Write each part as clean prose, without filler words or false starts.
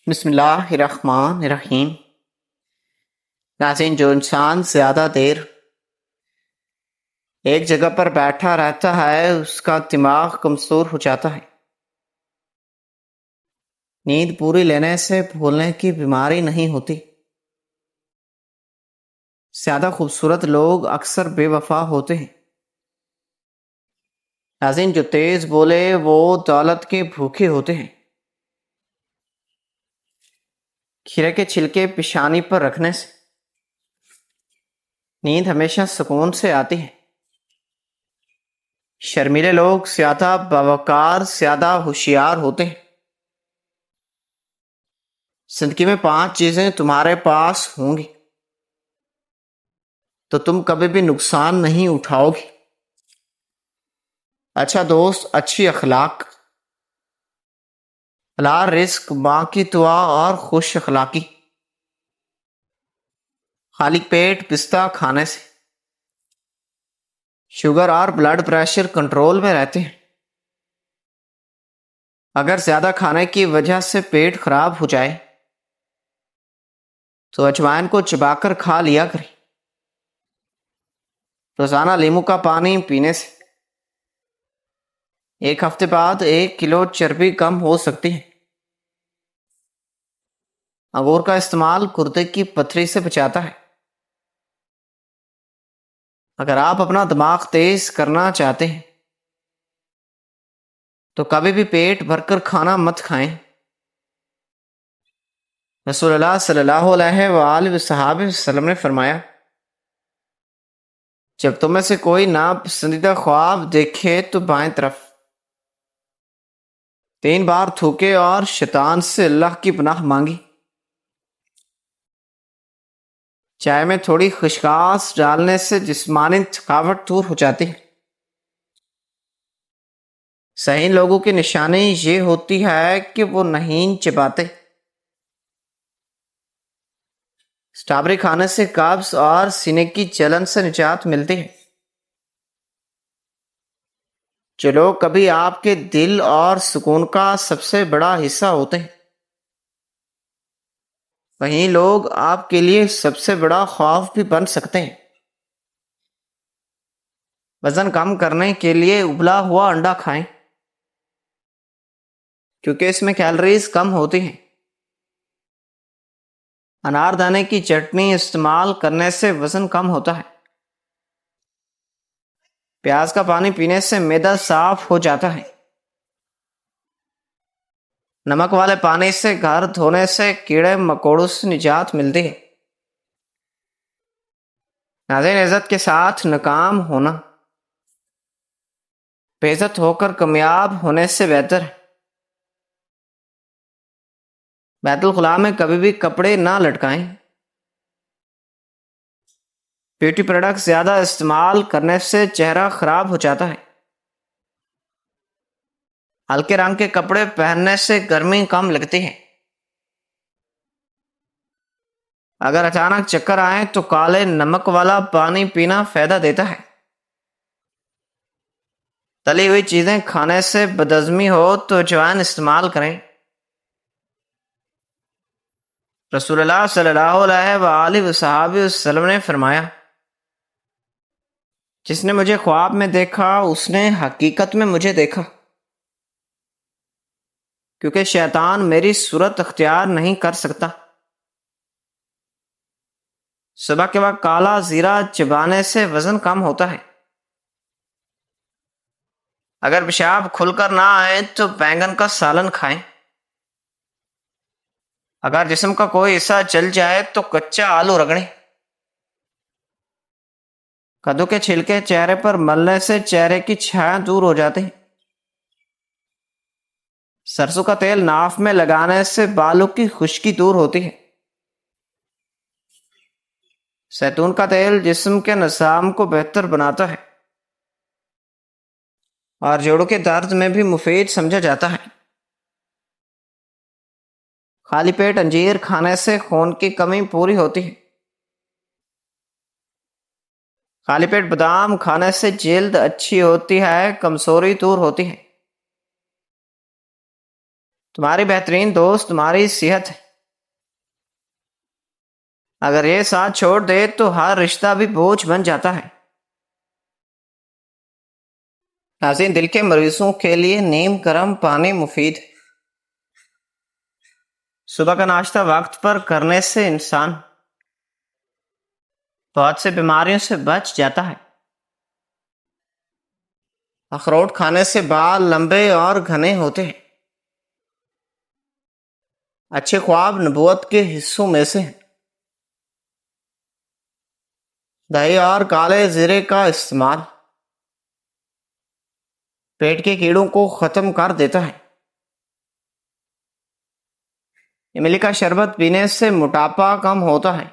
بسم اللہ الرحمن الرحیم۔ ناظرین، جو انسان زیادہ دیر ایک جگہ پر بیٹھا رہتا ہے اس کا دماغ کمزور ہو جاتا ہے۔ نیند پوری لینے سے بھولنے کی بیماری نہیں ہوتی۔ زیادہ خوبصورت لوگ اکثر بے وفا ہوتے ہیں۔ ناظرین، جو تیز بولے وہ دولت کے بھوکے ہوتے ہیں۔ کھیرے کے چھلکے پیشانی پر رکھنے سے نیند ہمیشہ سکون سے آتی ہے۔ شرمیلے لوگ زیادہ باوقار، زیادہ ہوشیار ہوتے ہیں۔ زندگی میں 5 چیزیں تمہارے پاس ہوں گی تو تم کبھی بھی نقصان نہیں اٹھاؤ گی۔ اچھا دوست، اچھی اخلاق، حلال رزق، ماں کی دعا اور خوش اخلاقی۔ خالی پیٹ پستہ کھانے سے شوگر اور بلڈ پریشر کنٹرول میں رہتے ہیں۔ اگر زیادہ کھانے کی وجہ سے پیٹ خراب ہو جائے تو اجوائن کو چبا کر کھا لیا کریں۔ روزانہ لیمو کا پانی پینے سے 1 ہفتے بعد 1 کلو چربی کم ہو سکتی ہے۔ انگور کا استعمال گردے کی پتھری سے بچاتا ہے۔ اگر آپ اپنا دماغ تیز کرنا چاہتے ہیں تو کبھی بھی پیٹ بھر کر کھانا مت کھائیں۔ رسول اللہ صلی اللہ علیہ وآلہ وسلم نے فرمایا، جب تم میں سے کوئی ناپسندیدہ خواب دیکھے تو بائیں طرف 3 بار تھوکے اور شیطان سے اللہ کی پناہ مانگی۔ چائے میں تھوڑی خشخاش ڈالنے سے جسمانی تھکاوٹ دور ہو جاتی ہے۔ صحیح لوگوں کی نشانی یہ ہوتی ہے کہ وہ نہیں چباتے۔ سٹرابری کھانے سے قبض اور سینے کی جلن سے نجات ملتی ہے۔ جو لوگ کبھی آپ کے دل اور سکون کا سب سے بڑا حصہ ہوتے ہیں، وہیں لوگ آپ کے لیے سب سے بڑا خوف بھی بن سکتے ہیں۔ وزن کم کرنے کے لیے ابلا ہوا انڈا کھائیں کیونکہ اس میں کیلوریز کم ہوتی ہیں۔ انار دانے کی چٹنی استعمال کرنے سے وزن کم ہوتا ہے۔ پیاز کا پانی پینے سے معدہ صاف ہو جاتا ہے۔ نمک والے پانی سے گھر دھونے سے کیڑے مکوڑوں سے نجات ملتی ہے۔ ناظرین، عزت کے ساتھ ناکام ہونا بے عزت ہو کر کامیاب ہونے سے بہتر ہے۔ بیت الخلاء میں کبھی بھی کپڑے نہ لٹکائیں۔ بیوٹی پروڈکٹ زیادہ استعمال کرنے سے چہرہ خراب ہو جاتا ہے۔ ہلکے رنگ کے کپڑے پہننے سے گرمی کم لگتی ہے۔ اگر اچانک چکر آئے تو کالے نمک والا پانی پینا فائدہ دیتا ہے۔ تلی ہوئی چیزیں کھانے سے بدہضمی ہو تو اجوائن استعمال کریں۔ رسول اللہ صلی اللہ علیہ وآلہ وسلم نے فرمایا، جس نے مجھے خواب میں دیکھا اس نے حقیقت میں مجھے دیکھا، کیونکہ شیطان میری صورت اختیار نہیں کر سکتا۔ صبح کے وقت کالا زیرہ چبانے سے وزن کم ہوتا ہے۔ اگر پیشاب کھل کر نہ آئے تو بینگن کا سالن کھائیں۔ اگر جسم کا کوئی حصہ جل جائے تو کچا آلو رگڑیں۔ کدو کے چھلکے چہرے پر ملنے سے چہرے کی چھائیاں دور ہو جاتی ہیں۔ سرسوں کا تیل ناف میں لگانے سے بالوں کی خشکی دور ہوتی ہے۔ زیتون کا تیل جسم کے نظام کو بہتر بناتا ہے اور جوڑوں کے درد میں بھی مفید سمجھا جاتا ہے۔ خالی پیٹ انجیر کھانے سے خون کی کمی پوری ہوتی ہے۔ خالی پیٹ بادام کھانے سے جلد اچھی ہوتی ہے، کمزوری دور ہوتی ہے۔ تمہاری بہترین دوست تمہاری صحت ہے. اگر یہ ساتھ چھوڑ دے تو ہر رشتہ بھی بوجھ بن جاتا ہے. ناظرین، دل کے مریضوں کے لیے نیم گرم پانی مفید ہے. صبح کا ناشتہ وقت پر کرنے سے انسان بہت سے بیماریوں سے بچ جاتا ہے. اخروٹ کھانے سے بال لمبے اور گھنے ہوتے ہیں. اچھے خواب نبوت کے حصوں میں سے ہیں. دہی اور کالے زیرے کا استعمال پیٹ کے کیڑوں کو ختم کر دیتا ہے. املی کا شربت پینے سے موٹاپا کم ہوتا ہے.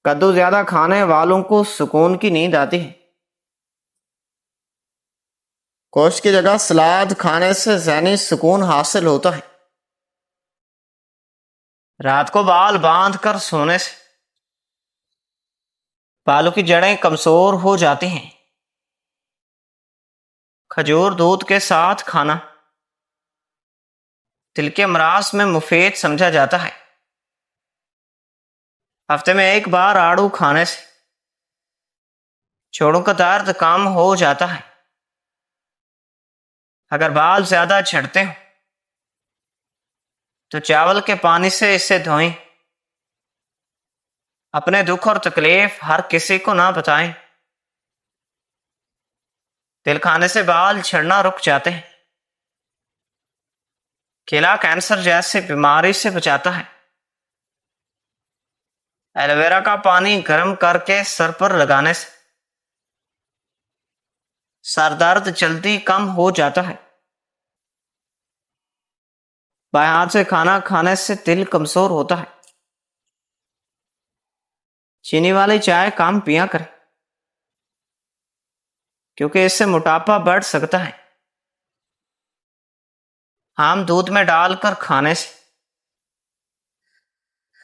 کدو زیادہ کھانے والوں کو سکون کی نیند آتی ہے. گوشت کی جگہ سلاد کھانے سے ذہنی سکون حاصل ہوتا ہے. رات کو بال باندھ کر سونے سے بالوں کی جڑیں کمزور ہو جاتی ہیں. کھجور دودھ کے ساتھ کھانا دل کے امراض میں مفید سمجھا جاتا ہے. ہفتے میں ایک بار آڑو کھانے سے جوڑوں کا درد کم ہو جاتا ہے. اگر بال زیادہ جھڑتے ہوں تو چاول کے پانی سے اسے دھوئیں. اپنے دکھ اور تکلیف ہر کسی کو نہ بتائیں. تل کھانے سے بال جھڑنا رک جاتے ہیں. کیلا کینسر جیسی بیماری سے بچاتا ہے. ایلو ویرا کا پانی گرم کر کے سر پر لگانے سے سر درد جلدی کم ہو جاتا ہے. بائیں ہاتھ سے کھانا کھانے سے دل کمزور ہوتا ہے. چینی والی چائے کم پیا کریں کیونکہ اس سے موٹاپا بڑھ سکتا ہے. آم دودھ میں ڈال کر کھانے سے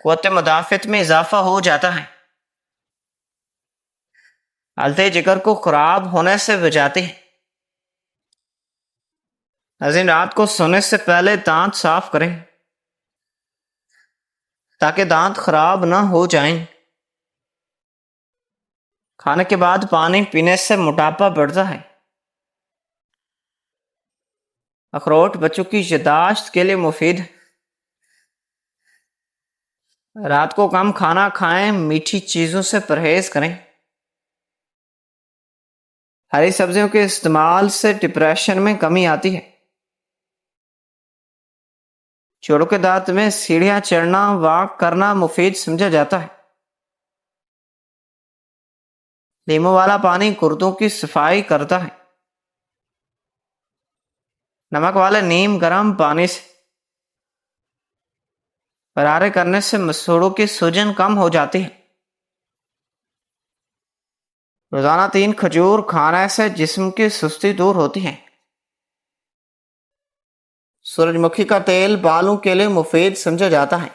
قوت مدافعت میں اضافہ ہو جاتا ہے. ہلدی جگر کو خراب ہونے سے بچاتی ہے. ناظرین، رات کو سونے سے پہلے دانت صاف کریں تاکہ دانت خراب نہ ہو جائیں. کھانے کے بعد پانی پینے سے موٹاپا بڑھتا ہے. اخروٹ بچوں کی یادداشت کے لیے مفید ہے. رات کو کم کھانا کھائیں، میٹھی چیزوں سے پرہیز کریں. ہری سبزیوں کے استعمال سے ڈپریشن میں کمی آتی ہے. جوڑوں کے درد میں سیڑھیاں چڑھنا واک کرنا مفید سمجھا جاتا ہے. لیموں والا پانی گردوں کی صفائی کرتا ہے. نمک والے نیم گرم پانی سے غرارے کرنے سے مسوڑوں کی سوجن کم ہو جاتی ہے. روزانہ 3 کھجور کھانے سے جسم کی سستی دور ہوتی ہے. سورج مکھی کا تیل بالوں کے لیے مفید سمجھا جاتا ہے.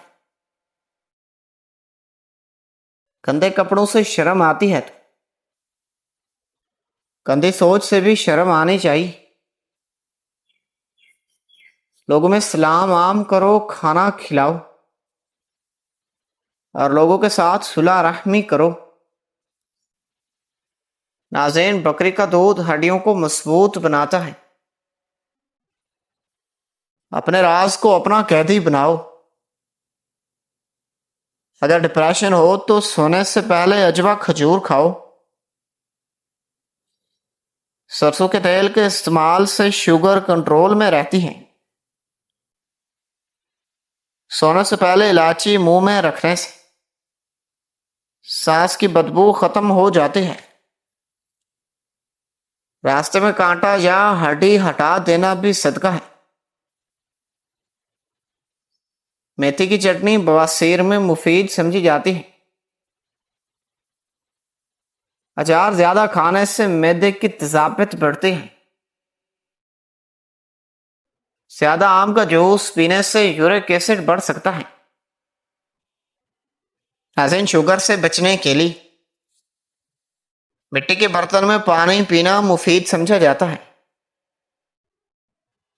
گندے کپڑوں سے شرم آتی ہے تو گندی سوچ سے بھی شرم آنی چاہیے. لوگوں میں سلام عام کرو، کھانا کھلاؤ اور لوگوں کے ساتھ صلح رحمی کرو. ناظرین، بکری کا دودھ ہڈیوں کو مضبوط بناتا ہے. اپنے راز کو اپنا قیدی بناؤ. اگر ڈپریشن ہو تو سونے سے پہلے اجوا کھجور کھاؤ. سرسوں کے تیل کے استعمال سے شوگر کنٹرول میں رہتی ہے. سونے سے پہلے الائچی منہ میں رکھنے سے سانس کی بدبو ختم ہو جاتی ہے. راستے میں کانٹا یا ہڈی ہٹا دینا بھی صدقہ ہے. میتھی کی چٹنی بواسیر میں مفید سمجھی جاتی ہے. اچار زیادہ کھانے سے معدے کی تیزابیت بڑھتی ہے. زیادہ آم کا جوس پینے سے یورک ایسڈ بڑھ سکتا ہے. ناظرین، شوگر سے بچنے کے لیے مٹی کے برتن میں پانی پینا مفید سمجھا جاتا ہے.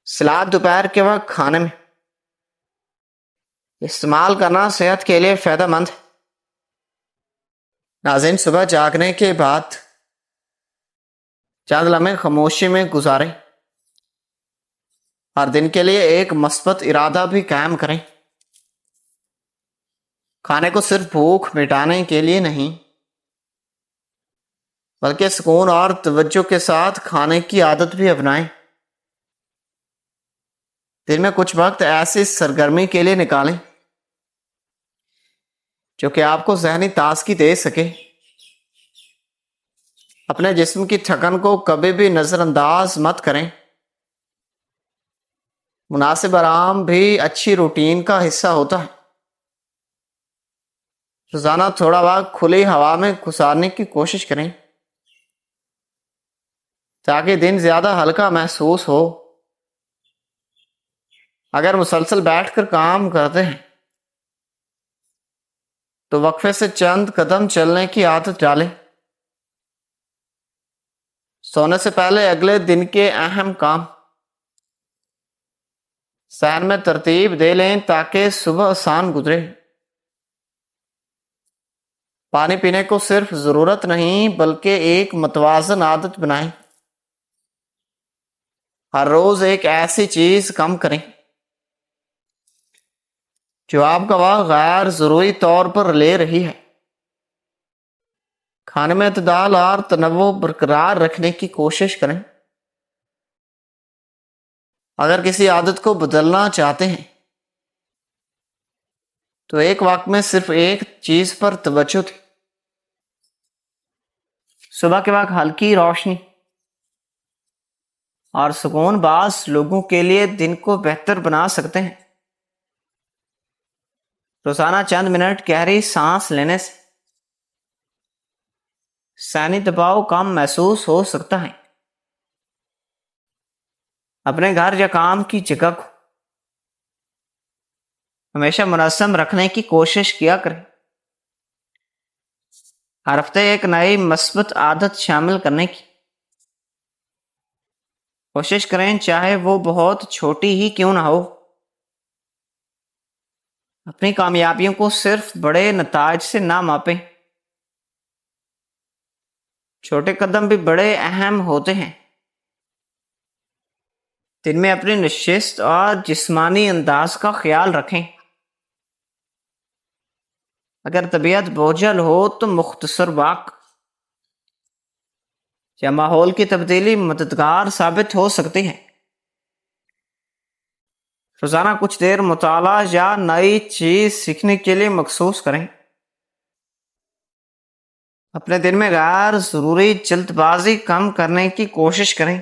سلاد دوپہر کے وقت کھانے میں استعمال کرنا صحت کے لیے فائدہ مند ہے۔ ناظرین، صبح جاگنے کے بعد چند لمحے خاموشی میں گزاریں اور دن کے لیے ایک مثبت ارادہ بھی قائم کریں۔ کھانے کو صرف بھوک مٹانے کے لیے نہیں بلکہ سکون اور توجہ کے ساتھ کھانے کی عادت بھی اپنائیں۔ دن میں کچھ وقت ایسی سرگرمی کے لیے نکالیں جو کہ آپ کو ذہنی تازگی دے سکے۔ اپنے جسم کی تھکن کو کبھی بھی نظر انداز مت کریں۔ مناسب آرام بھی اچھی روٹین کا حصہ ہوتا ہے۔ روزانہ تھوڑا وقت کھلی ہوا میں گزارنے کی کوشش کریں تاکہ دن زیادہ ہلکا محسوس ہو۔ اگر مسلسل بیٹھ کر کام کرتے ہیں تو وقفے سے چند قدم چلنے کی عادت ڈالیں۔ سونے سے پہلے اگلے دن کے اہم کام ذہن میں ترتیب دے لیں تاکہ صبح آسان گزرے۔ پانی پینے کو صرف ضرورت نہیں بلکہ ایک متوازن عادت بنائیں۔ ہر روز ایک ایسی چیز کم کریں جو آپ کا وقت غیر ضروری طور پر لے رہی ہے۔ کھانے میں اعتدال اور تنوع برقرار رکھنے کی کوشش کریں۔ اگر کسی عادت کو بدلنا چاہتے ہیں تو ایک وقت میں صرف ایک چیز پر توجہ دیں۔ صبح کے وقت ہلکی روشنی اور سکون بعض لوگوں کے لیے دن کو بہتر بنا سکتے ہیں۔ روزانہ چند منٹ گہری سانس لینے سے ذہنی دباؤ کم محسوس ہو سکتا ہے۔ اپنے گھر یا کام کی جگہ کو ہمیشہ منظم رکھنے کی کوشش کیا کریں۔ ہر ہفتے ایک نئی مثبت عادت شامل کرنے کی کوشش کریں، چاہے وہ بہت چھوٹی ہی کیوں نہ ہو۔ اپنی کامیابیوں کو صرف بڑے نتائج سے نہ ماپیں، چھوٹے قدم بھی بڑے اہم ہوتے ہیں۔ دن میں اپنی نشست اور جسمانی انداز کا خیال رکھیں۔ اگر طبیعت بوجھل ہو تو مختصر واک یا ماحول کی تبدیلی مددگار ثابت ہو سکتی ہے۔ روزانہ کچھ دیر مطالعہ یا نئی چیز سیکھنے کے لیے مخصوص کریں۔ اپنے دن میں غیر ضروری جلد بازی کم کرنے کی کوشش کریں۔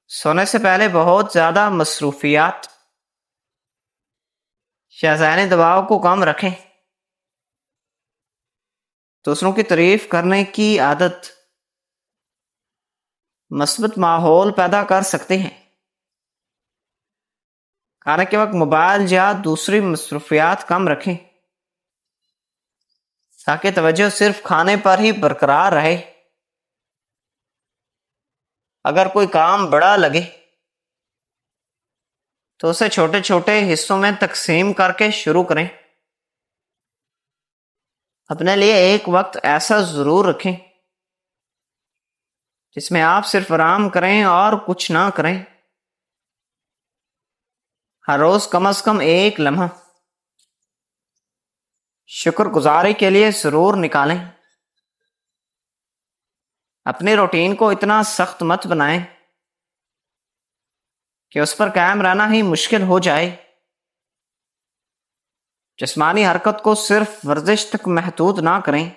سونے سے پہلے بہت زیادہ مصروفیات یا ذہنی دباؤ کو کم رکھیں۔ دوسروں کی تعریف کرنے کی عادت مثبت ماحول پیدا کر سکتے ہیں۔ کھانے کے وقت موبائل یا دوسری مصروفیات کم رکھیں تاکہ توجہ صرف کھانے پر ہی برقرار رہے۔ اگر کوئی کام بڑا لگے تو اسے چھوٹے چھوٹے حصوں میں تقسیم کر کے شروع کریں۔ اپنے لیے ایک وقت ایسا ضرور رکھیں جس میں آپ صرف آرام کریں اور کچھ نہ کریں۔ ہر روز کم از کم ایک لمحہ شکر گزاری کے لیے ضرور نکالیں۔ اپنی روٹین کو اتنا سخت مت بنائیں کہ اس پر قائم رہنا ہی مشکل ہو جائے۔ جسمانی حرکت کو صرف ورزش تک محدود نہ کریں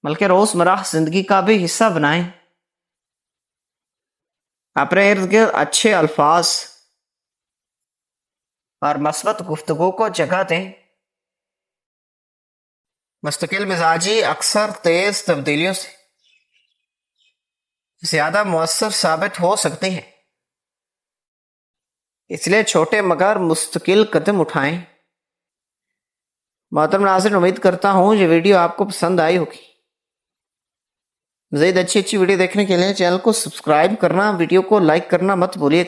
بلکہ روزمرہ زندگی کا بھی حصہ بنائیں۔ اپنے ارد گرد اچھے الفاظ اور مثبت گفتگو کو جگہ دیں۔ مستقل مزاجی اکثر تیز تبدیلیوں سے زیادہ مؤثر ثابت ہو سکتی ہے، اس لیے چھوٹے مگر مستقل قدم اٹھائیں۔ محترم ناظرین، امید کرتا ہوں یہ ویڈیو آپ کو پسند آئی ہوگی۔ مزید اچھی ویڈیو دیکھنے کے لیے چینل کو سبسکرائب کرنا، ویڈیو کو لائک کرنا مت بھولیے.